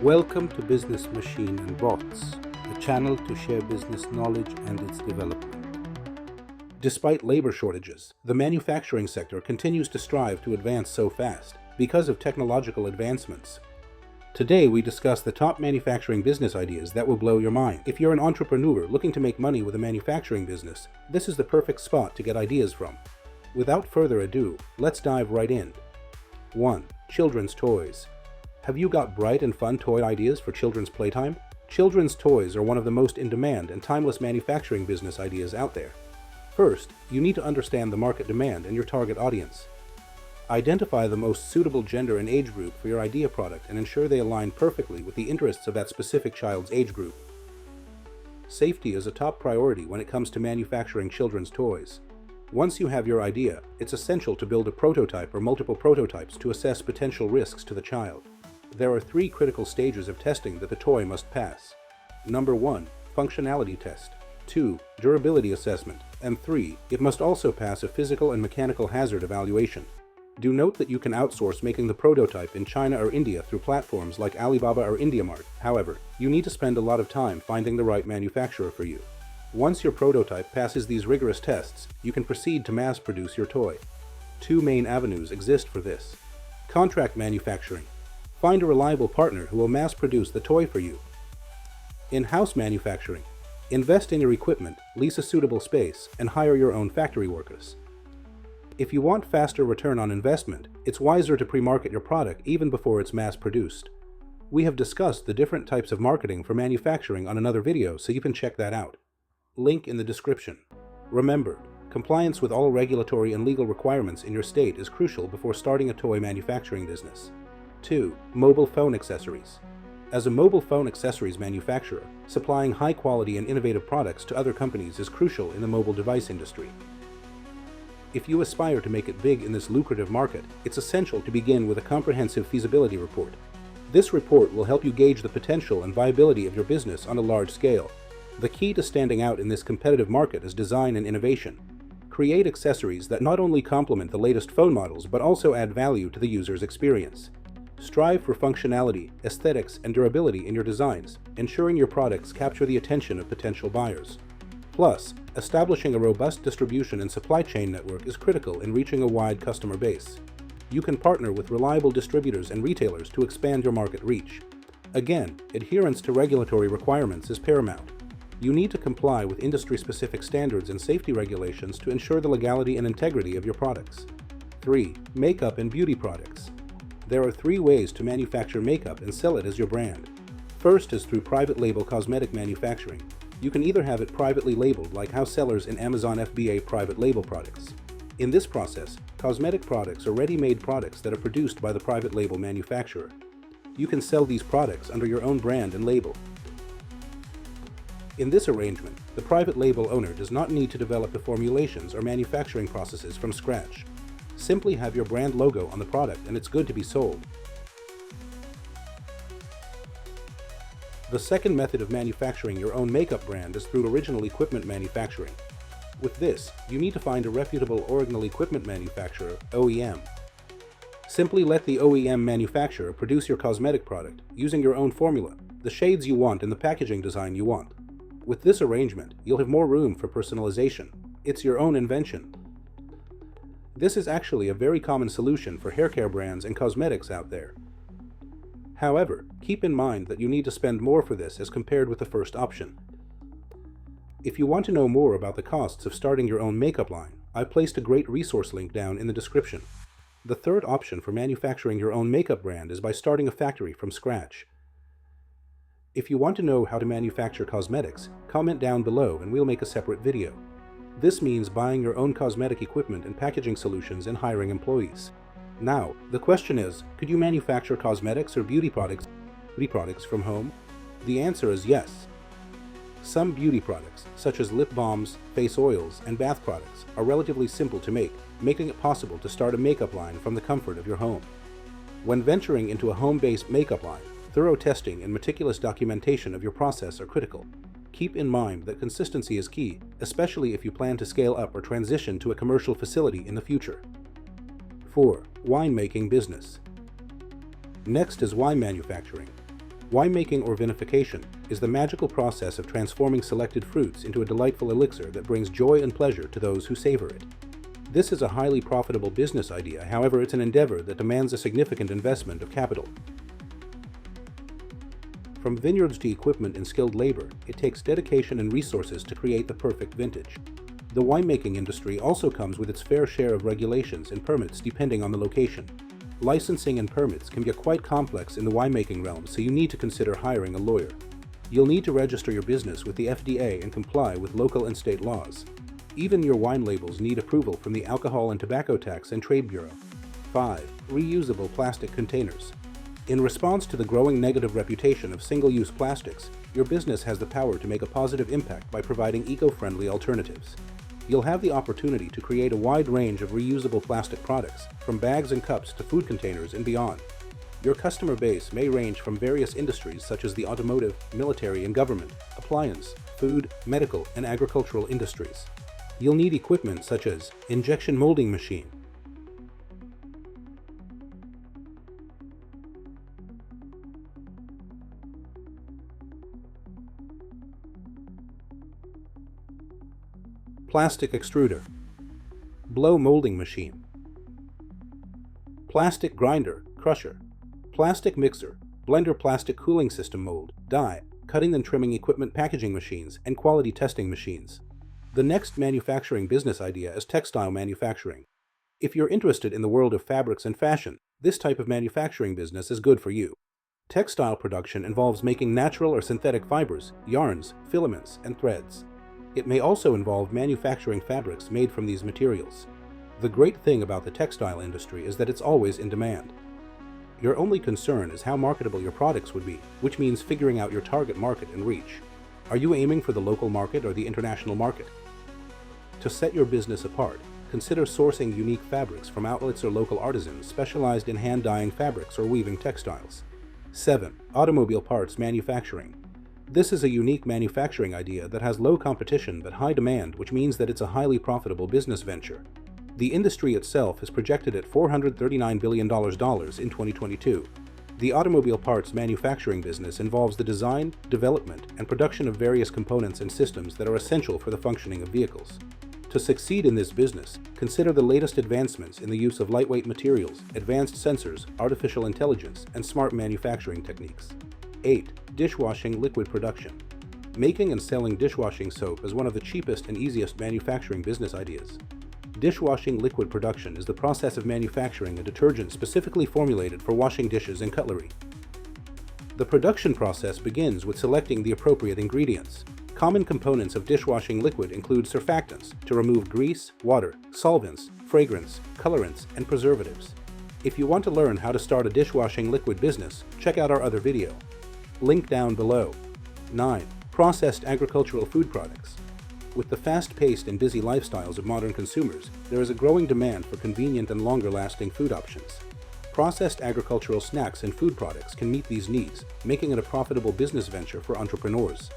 Welcome to Business Machine and Bots, a channel to share business knowledge and its development. Despite labor shortages, the manufacturing sector continues to strive to advance so fast because of technological advancements. Today we discuss the top manufacturing business ideas that will blow your mind. If you're an entrepreneur looking to make money with a manufacturing business, this is the perfect spot to get ideas from. Without further ado, let's dive right in. 1. Children's toys. Have you got bright and fun toy ideas for children's playtime? Children's toys are one of the most in-demand and timeless manufacturing business ideas out there. First, you need to understand the market demand and your target audience. Identify the most suitable gender and age group for your idea product and ensure they align perfectly with the interests of that specific child's age group. Safety is a top priority when it comes to manufacturing children's toys. Once you have your idea, it's essential to build a prototype or multiple prototypes to assess potential risks to the child. There are 3 critical stages of testing that the toy must pass. Number 1, functionality test. 2, durability assessment. And 3, it must also pass a physical and mechanical hazard evaluation. Do note that you can outsource making the prototype in China or India through platforms like Alibaba or IndiaMart. However, you need to spend a lot of time finding the right manufacturer for you. Once your prototype passes these rigorous tests, you can proceed to mass produce your toy. 2 main avenues exist for this. Contract manufacturing. Find a reliable partner who will mass produce the toy for you. In-house manufacturing. Invest in your equipment, lease a suitable space, and hire your own factory workers. If you want faster return on investment, it's wiser to pre-market your product even before it's mass produced. We have discussed the different types of marketing for manufacturing on another video, so you can check that out. Link in the description. Remember, compliance with all regulatory and legal requirements in your state is crucial before starting a toy manufacturing business. 2. Mobile phone accessories. As a mobile phone accessories manufacturer, supplying high-quality and innovative products to other companies is crucial in the mobile device industry. If you aspire to make it big in this lucrative market, it's essential to begin with a comprehensive feasibility report. This report will help you gauge the potential and viability of your business on a large scale. The key to standing out in this competitive market is design and innovation. Create accessories that not only complement the latest phone models but also add value to the user's experience. Strive for functionality, aesthetics, and durability in your designs, ensuring your products capture the attention of potential buyers. Plus, establishing a robust distribution and supply chain network is critical in reaching a wide customer base. You can partner with reliable distributors and retailers to expand your market reach. Again, adherence to regulatory requirements is paramount. You need to comply with industry-specific standards and safety regulations to ensure the legality and integrity of your products. 3. Makeup and beauty products. There are 3 ways to manufacture makeup and sell it as your brand. First is through private label cosmetic manufacturing. You can either have it privately labeled like how sellers in Amazon FBA private label products. In this process, cosmetic products are ready-made products that are produced by the private label manufacturer. You can sell these products under your own brand and label. In this arrangement, the private label owner does not need to develop the formulations or manufacturing processes from scratch. Simply have your brand logo on the product and it's good to be sold. The second method of manufacturing your own makeup brand is through original equipment manufacturing. With this, you need to find a reputable original equipment manufacturer, OEM. Simply let the OEM manufacturer produce your cosmetic product using your own formula, the shades you want and the packaging design you want. With this arrangement, you'll have more room for personalization. It's your own invention. This is actually a very common solution for haircare brands and cosmetics out there. However, keep in mind that you need to spend more for this as compared with the first option. If you want to know more about the costs of starting your own makeup line, I've placed a great resource link down in the description. The third option for manufacturing your own makeup brand is by starting a factory from scratch. If you want to know how to manufacture cosmetics, comment down below and we'll make a separate video. This means buying your own cosmetic equipment and packaging solutions and hiring employees. Now, the question is, could you manufacture cosmetics or beauty products from home? The answer is yes. Some beauty products, such as lip balms, face oils, and bath products, are relatively simple to make, making it possible to start a makeup line from the comfort of your home. When venturing into a home-based makeup line, thorough testing and meticulous documentation of your process are critical. Keep in mind that consistency is key, especially if you plan to scale up or transition to a commercial facility in the future. 4. Winemaking business. Next is wine manufacturing. Winemaking or vinification is the magical process of transforming selected fruits into a delightful elixir that brings joy and pleasure to those who savor it. This is a highly profitable business idea, however, it's an endeavor that demands a significant investment of capital. From vineyards to equipment and skilled labor, it takes dedication and resources to create the perfect vintage. The winemaking industry also comes with its fair share of regulations and permits depending on the location. Licensing and permits can get quite complex in the winemaking realm, so you need to consider hiring a lawyer. You'll need to register your business with the FDA and comply with local and state laws. Even your wine labels need approval from the Alcohol and Tobacco Tax and Trade Bureau. 5. Reusable plastic containers. In response to the growing negative reputation of single-use plastics, your business has the power to make a positive impact by providing eco-friendly alternatives. You'll have the opportunity to create a wide range of reusable plastic products, from bags and cups to food containers and beyond. Your customer base may range from various industries such as the automotive, military and government, appliance, food, medical, and agricultural industries. You'll need equipment such as injection molding machine, plastic extruder, blow molding machine, plastic grinder, crusher, plastic mixer, blender, plastic cooling system mold, die, cutting and trimming equipment, packaging machines, and quality testing machines. The next manufacturing business idea is textile manufacturing. If you're interested in the world of fabrics and fashion, this type of manufacturing business is good for you. Textile production involves making natural or synthetic fibers, yarns, filaments, and threads. It may also involve manufacturing fabrics made from these materials. The great thing about the textile industry is that it's always in demand. Your only concern is how marketable your products would be, which means figuring out your target market and reach. Are you aiming for the local market or the international market? To set your business apart, consider sourcing unique fabrics from outlets or local artisans specialized in hand-dyeing fabrics or weaving textiles. 7. Automobile parts manufacturing. This is a unique manufacturing idea that has low competition but high demand, which means that it's a highly profitable business venture. The industry itself is projected at $439 billion in 2022. The automobile parts manufacturing business involves the design, development, and production of various components and systems that are essential for the functioning of vehicles. To succeed in this business, consider the latest advancements in the use of lightweight materials, advanced sensors, artificial intelligence, and smart manufacturing techniques. 8. Dishwashing liquid production. Making and selling dishwashing soap is one of the cheapest and easiest manufacturing business ideas. Dishwashing liquid production is the process of manufacturing a detergent specifically formulated for washing dishes and cutlery. The production process begins with selecting the appropriate ingredients. Common components of dishwashing liquid include surfactants to remove grease, water, solvents, fragrance, colorants, and preservatives. If you want to learn how to start a dishwashing liquid business, check out our other video. Link down below. 9. Processed agricultural food products. With the fast-paced and busy lifestyles of modern consumers, there is a growing demand for convenient and longer-lasting food options. Processed agricultural snacks and food products can meet these needs, making it a profitable business venture for entrepreneurs.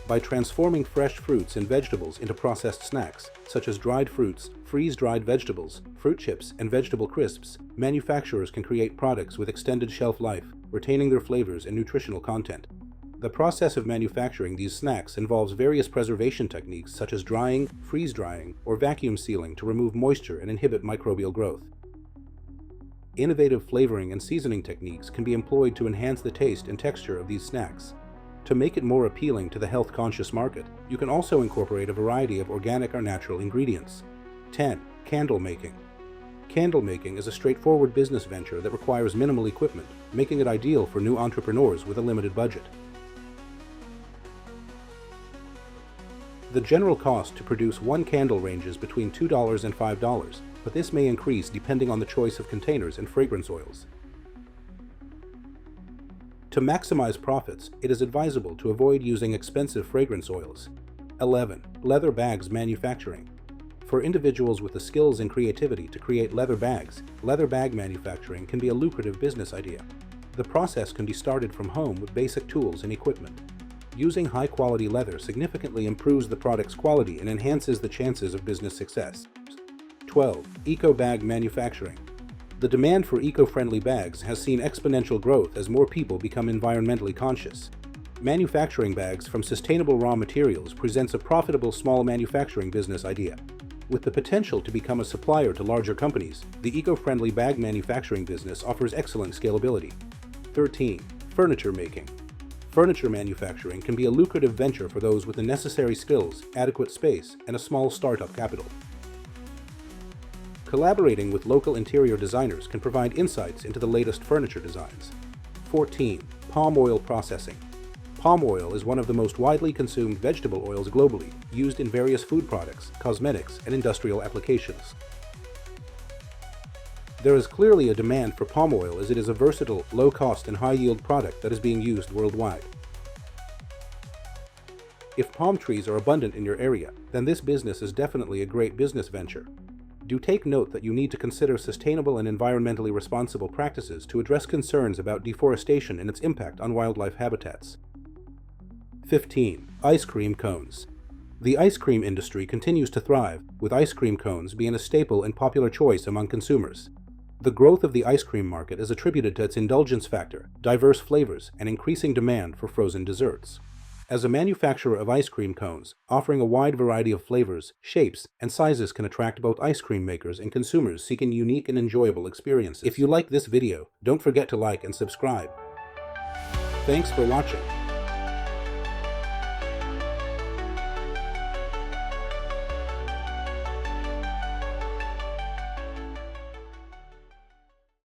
By transforming fresh fruits and vegetables into processed snacks, such as dried fruits, freeze-dried vegetables, fruit chips, and vegetable crisps, manufacturers can create products with extended shelf life, retaining their flavors and nutritional content. The process of manufacturing these snacks involves various preservation techniques such as drying, freeze-drying, or vacuum sealing to remove moisture and inhibit microbial growth. Innovative flavoring and seasoning techniques can be employed to enhance the taste and texture of these snacks. To make it more appealing to the health-conscious market, you can also incorporate a variety of organic or natural ingredients. 10. Candle making. Candle making is a straightforward business venture that requires minimal equipment, making it ideal for new entrepreneurs with a limited budget. The general cost to produce one candle ranges between $2 and $5, but this may increase depending on the choice of containers and fragrance oils. To maximize profits, it is advisable to avoid using expensive fragrance oils. 11. Leather bags manufacturing. For individuals with the skills and creativity to create leather bags, leather bag manufacturing can be a lucrative business idea. The process can be started from home with basic tools and equipment. Using high-quality leather significantly improves the product's quality and enhances the chances of business success. 12. Eco bag manufacturing. The demand for eco-friendly bags has seen exponential growth as more people become environmentally conscious. Manufacturing bags from sustainable raw materials presents a profitable small manufacturing business idea. With the potential to become a supplier to larger companies, the eco-friendly bag manufacturing business offers excellent scalability. 13. Furniture making. Furniture manufacturing can be a lucrative venture for those with the necessary skills, adequate space, and a small startup capital. Collaborating with local interior designers can provide insights into the latest furniture designs. 14. Palm oil processing. Palm oil is one of the most widely consumed vegetable oils globally, used in various food products, cosmetics, and industrial applications. There is clearly a demand for palm oil as it is a versatile, low-cost, and high-yield product that is being used worldwide. If palm trees are abundant in your area, then this business is definitely a great business venture. Do take note that you need to consider sustainable and environmentally responsible practices to address concerns about deforestation and its impact on wildlife habitats. 15. Ice cream cones. The ice cream industry continues to thrive, with ice cream cones being a staple and popular choice among consumers. The growth of the ice cream market is attributed to its indulgence factor, diverse flavors, and increasing demand for frozen desserts. As a manufacturer of ice cream cones, offering a wide variety of flavors, shapes, and sizes can attract both ice cream makers and consumers seeking unique and enjoyable experiences. If you like this video, don't forget to like and subscribe. Thanks for watching.